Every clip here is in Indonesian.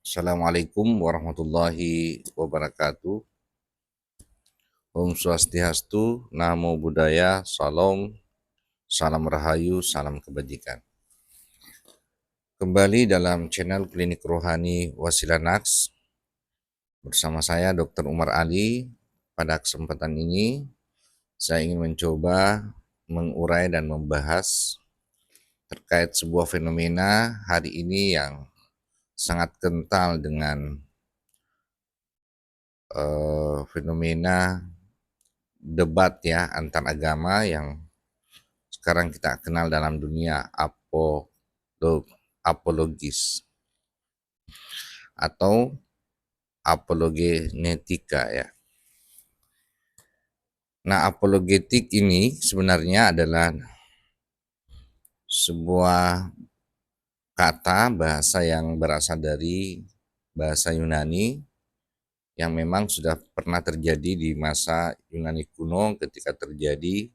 Assalamualaikum warahmatullahi wabarakatuh. Om Swastiastu, Namo Buddhaya, Salam, Salam Rahayu, Salam Kebajikan. Kembali dalam channel Klinik Rohani Wasilah Naks bersama saya Dr. Umar Ali. Pada kesempatan ini saya ingin mencoba mengurai dan membahas terkait sebuah fenomena hari ini yang sangat kental dengan fenomena debat ya antar agama yang sekarang kita kenal dalam dunia apologis atau apologenetika ya. Nah, apologetik ini sebenarnya adalah sebuah kata bahasa yang berasal dari bahasa Yunani yang memang sudah pernah terjadi di masa Yunani kuno ketika terjadi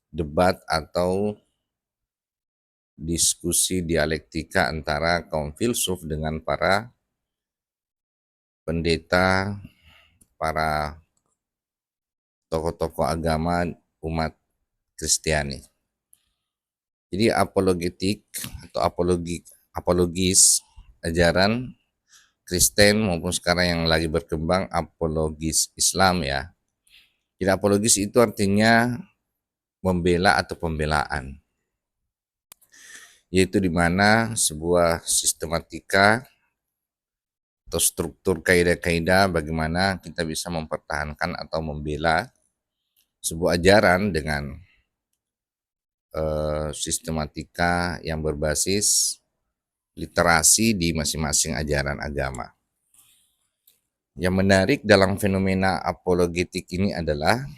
debat atau diskusi dialektika antara kaum filsuf dengan para pendeta, para tokoh-tokoh agama umat Kristiani. Jadi apologetik atau apologis ajaran Kristen maupun sekarang yang lagi berkembang apologis Islam ya. Jadi apologis itu artinya membela atau pembelaan, yaitu di mana sebuah sistematika atau struktur kaidah-kaidah bagaimana kita bisa mempertahankan atau membela sebuah ajaran dengan sistematika yang berbasis literasi di masing-masing ajaran agama. Yang menarik dalam fenomena apologetik ini adalah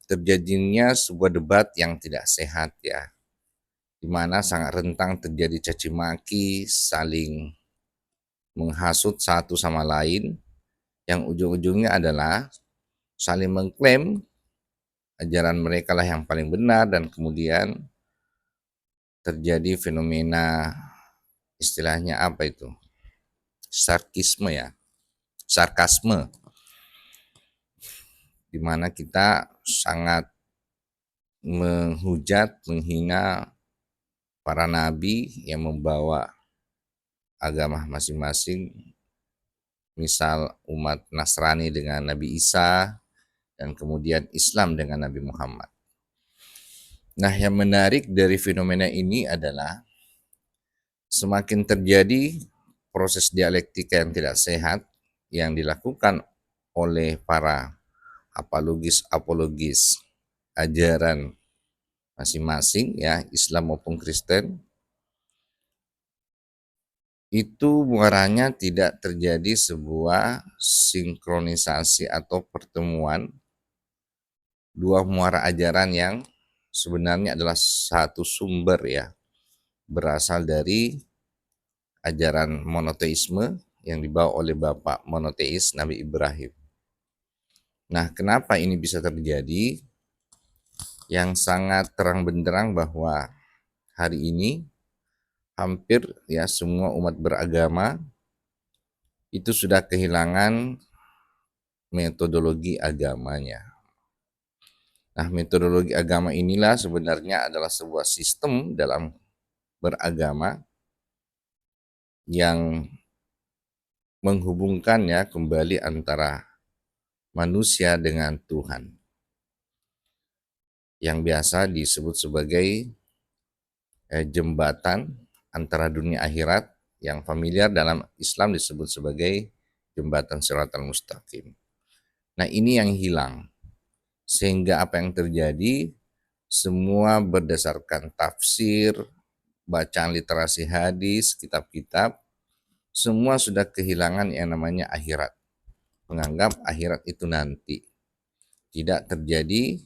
terjadinya sebuah debat yang tidak sehat ya, di mana sangat rentang terjadi caci maki, saling menghasut satu sama lain, yang ujung-ujungnya adalah saling mengklaim ajaran mereka lah yang paling benar, dan kemudian terjadi fenomena istilahnya apa itu? Sarkasme, di mana kita sangat menghujat, menghina para nabi yang membawa agama masing-masing, misal umat Nasrani dengan Nabi Isa, dan kemudian Islam dengan Nabi Muhammad. Nah, yang menarik dari fenomena ini adalah semakin terjadi proses dialektika yang tidak sehat yang dilakukan oleh para apologis ajaran masing-masing ya, Islam maupun Kristen, itu muaranya tidak terjadi sebuah sinkronisasi atau pertemuan dua muara ajaran yang sebenarnya adalah satu sumber ya, berasal dari ajaran monoteisme yang dibawa oleh Bapak monoteis Nabi Ibrahim. Nah, kenapa ini bisa terjadi? Yang sangat terang benderang bahwa hari ini hampir ya semua umat beragama itu sudah kehilangan metodologi agamanya. Nah, metodologi agama inilah sebenarnya adalah sebuah sistem dalam beragama yang menghubungkannya kembali antara manusia dengan Tuhan, yang biasa disebut sebagai jembatan antara dunia akhirat, yang familiar dalam Islam disebut sebagai jembatan Shiratal Mustaqim. Nah, ini yang hilang, sehingga apa yang terjadi semua berdasarkan tafsir, bacaan literasi hadis, kitab-kitab, semua sudah kehilangan yang namanya akhirat, menganggap akhirat itu nanti, tidak terjadi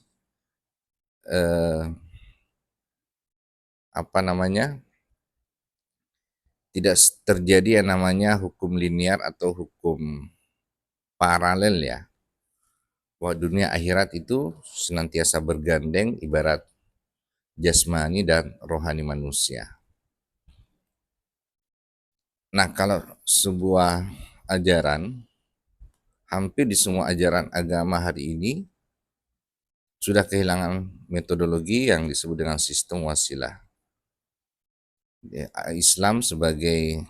tidak terjadi yang namanya hukum linear atau hukum paralel ya, bahwa dunia akhirat itu senantiasa bergandeng ibarat jasmani dan rohani manusia. Nah, kalau sebuah ajaran, hampir di semua ajaran agama hari ini sudah kehilangan metodologi yang disebut dengan sistem wasilah. Islam sebagai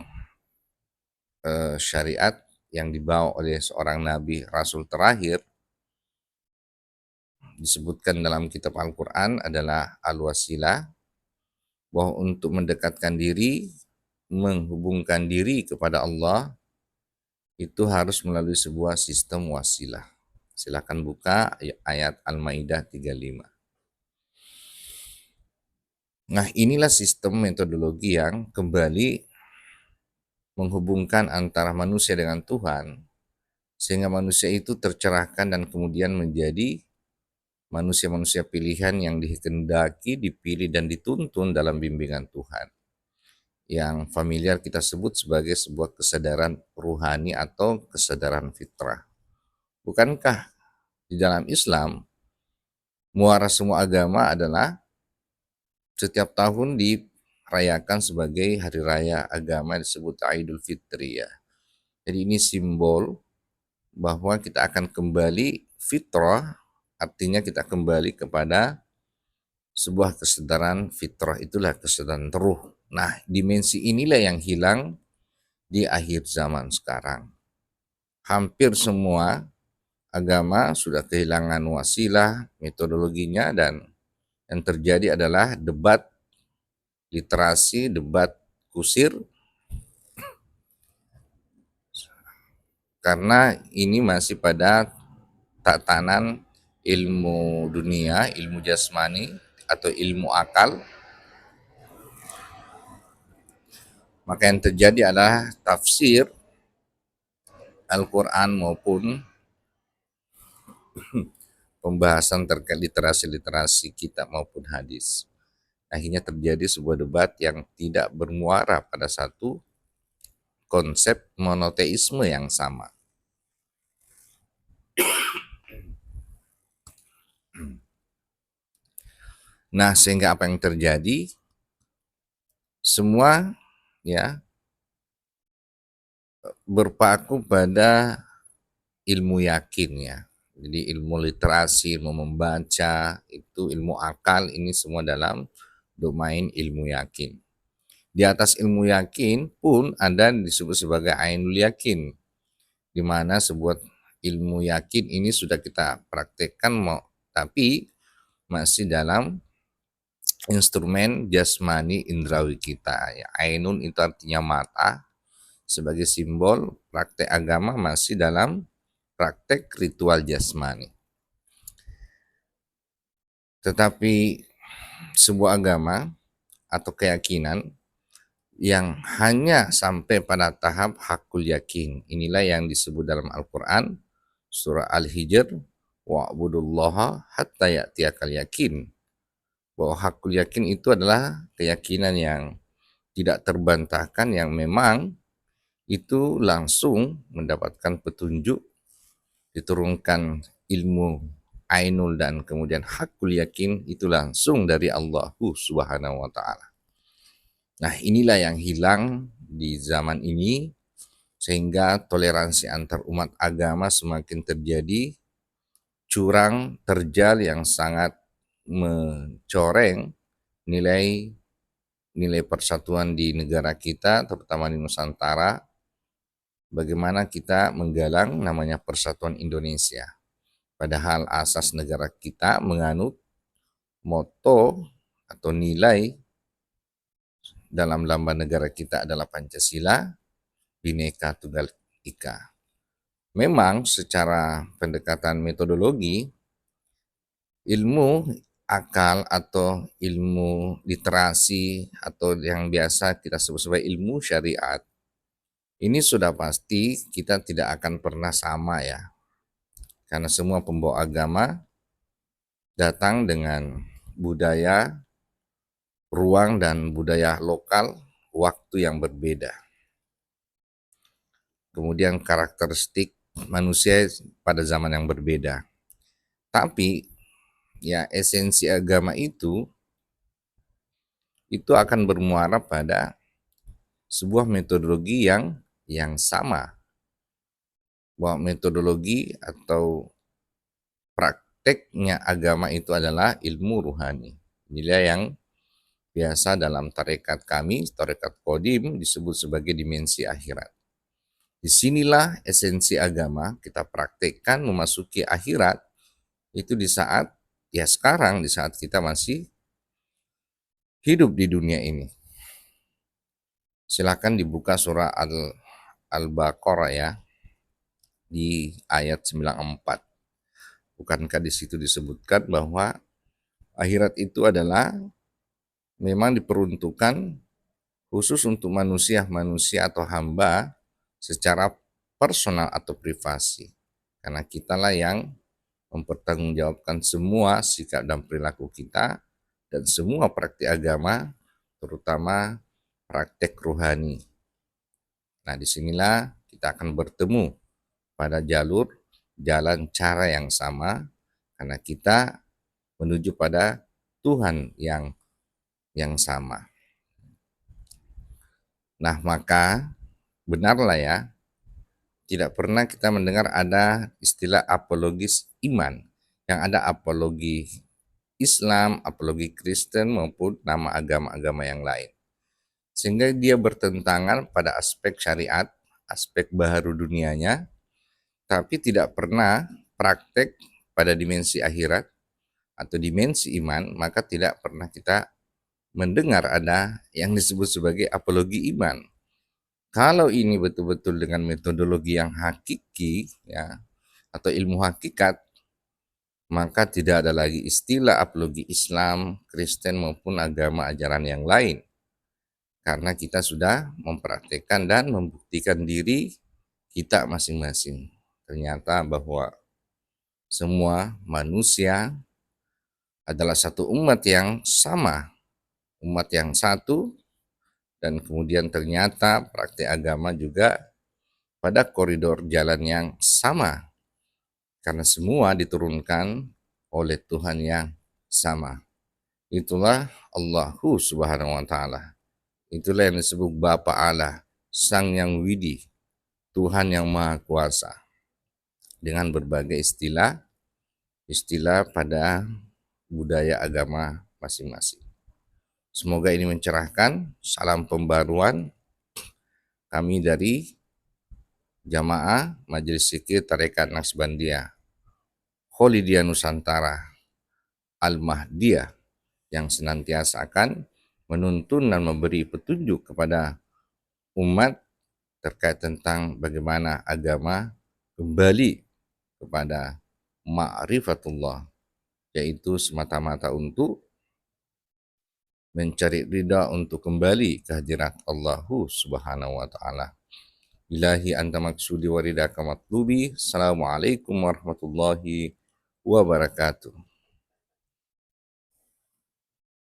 syariat yang dibawa oleh seorang nabi rasul terakhir disebutkan dalam kitab Al-Quran adalah al-wasilah, bahwa untuk mendekatkan diri, menghubungkan diri kepada Allah, itu harus melalui sebuah sistem wasilah. Silakan buka ayat Al-Maidah 35. Nah, inilah sistem metodologi yang kembali menghubungkan antara manusia dengan Tuhan, sehingga manusia itu tercerahkan dan kemudian menjadi manusia-manusia pilihan yang dikehendaki, dipilih, dan dituntun dalam bimbingan Tuhan. Yang familiar kita sebut sebagai sebuah kesadaran ruhani atau kesadaran fitrah. Bukankah di dalam Islam, muara semua agama adalah setiap tahun dirayakan sebagai hari raya agama disebut Idul Fitri ya. Jadi ini simbol bahwa kita akan kembali fitrah, artinya kita kembali kepada sebuah kesadaran fitrah, itulah kesadaran ruh. Nah, dimensi inilah yang hilang di akhir zaman sekarang. Hampir semua agama sudah kehilangan wasilah, metodologinya, dan yang terjadi adalah debat literasi, debat kusir, karena ini masih pada tatanan ilmu dunia, ilmu jasmani, atau ilmu akal. Maka yang terjadi adalah tafsir Al-Quran maupun pembahasan terkait literasi-literasi kitab maupun hadis. Akhirnya terjadi sebuah debat yang tidak bermuara pada satu konsep monoteisme yang sama. Nah, sehingga apa yang terjadi? Semua ya berpaku pada ilmu yakin ya. Jadi ilmu literasi, ilmu membaca, itu ilmu akal, ini semua dalam domain ilmu yakin. Di atas ilmu yakin pun ada disebut sebagai ainul yakin, di mana sebuah ilmu yakin ini sudah kita praktekkan, tapi masih dalam instrumen jasmani indrawi kita. Ya, ainun itu artinya mata, sebagai simbol praktek agama masih dalam praktek ritual jasmani. Tetapi sebuah agama atau keyakinan yang hanya sampai pada tahap hakul yakin, inilah yang disebut dalam Al-Quran surah Al-Hijr, wa'budullaha hatta ya'tiyakal yakin, bahwa hakul yakin itu adalah keyakinan yang tidak terbantahkan, yang memang itu langsung mendapatkan petunjuk, diturunkan ilmu ainul dan kemudian hakul yakin itu langsung dari Allah Subhanahu wa ta'ala. Nah, inilah yang hilang di zaman ini, sehingga toleransi antar umat agama semakin terjadi, curang, terjal yang sangat mencoreng nilai persatuan di negara kita, terutama di Nusantara. Bagaimana kita menggalang namanya Persatuan Indonesia. Padahal asas negara kita menganut moto atau nilai dalam lambang negara kita adalah Pancasila, Bhinneka Tunggal Ika. Memang secara pendekatan metodologi, ilmu akal atau ilmu literasi atau yang biasa kita sebut sebagai ilmu syariat, ini sudah pasti kita tidak akan pernah sama ya. Karena semua pembawa agama datang dengan budaya, ruang dan budaya lokal, waktu yang berbeda. Kemudian karakteristik manusia pada zaman yang berbeda. Tapi ya esensi agama itu akan bermuara pada sebuah metodologi yang sama. bahwa metodologi atau prakteknya agama itu adalah ilmu ruhani. Inilah yang biasa dalam tarekat kami, tarekat Qadim, disebut sebagai dimensi akhirat. Disinilah esensi agama kita praktekkan memasuki akhirat, itu di saat, ya sekarang, di saat kita masih hidup di dunia ini. Silakan dibuka surah Al-Baqarah ya, di ayat 94. Bukankah di situ disebutkan bahwa akhirat itu adalah memang diperuntukkan khusus untuk manusia atau hamba secara personal atau privasi. Karena kitalah yang mempertanggungjawabkan semua sikap dan perilaku kita dan semua praktik agama, terutama praktek rohani. Nah, disinilah kita akan bertemu pada jalan cara yang sama, karena kita menuju pada Tuhan yang sama. Nah, maka benarlah ya, tidak pernah kita mendengar ada istilah apologis iman. Yang ada apologi Islam, apologi Kristen maupun nama agama-agama yang lain. Sehingga dia bertentangan pada aspek syariat, aspek baharu dunianya, tapi tidak pernah praktek pada dimensi akhirat atau dimensi iman, maka tidak pernah kita mendengar ada yang disebut sebagai apologi iman. Kalau ini betul-betul dengan metodologi yang hakiki ya, atau ilmu hakikat, maka tidak ada lagi istilah apologi Islam, Kristen maupun agama ajaran yang lain. Karena kita sudah mempraktekkan dan membuktikan diri kita masing-masing. Ternyata bahwa semua manusia adalah satu umat yang sama, umat yang satu, dan kemudian ternyata praktik agama juga pada koridor jalan yang sama, karena semua diturunkan oleh Tuhan yang sama. Itulah Allahu Subhanahu wa Ta'ala. Itulah yang disebut Bapa Allah, Sang Yang Widi, Tuhan yang Maha Kuasa, dengan berbagai istilah pada budaya agama masing-masing. Semoga ini mencerahkan. Salam pembaruan kami dari Jamaah Majelis Zikir Tarekat Naqsbandiyah Kholidiyah Nusantara Al-Mahdiyah, yang senantiasa akan menuntun dan memberi petunjuk kepada umat terkait tentang bagaimana agama kembali kepada ma'rifatullah, yaitu semata-mata untuk mencari ridha, untuk kembali ke hadirat Allahu Subhanahu wa Ta'ala. Ilahi anta maksudi wa ridaka matlubi. Assalamualaikum warahmatullahi wabarakatuh.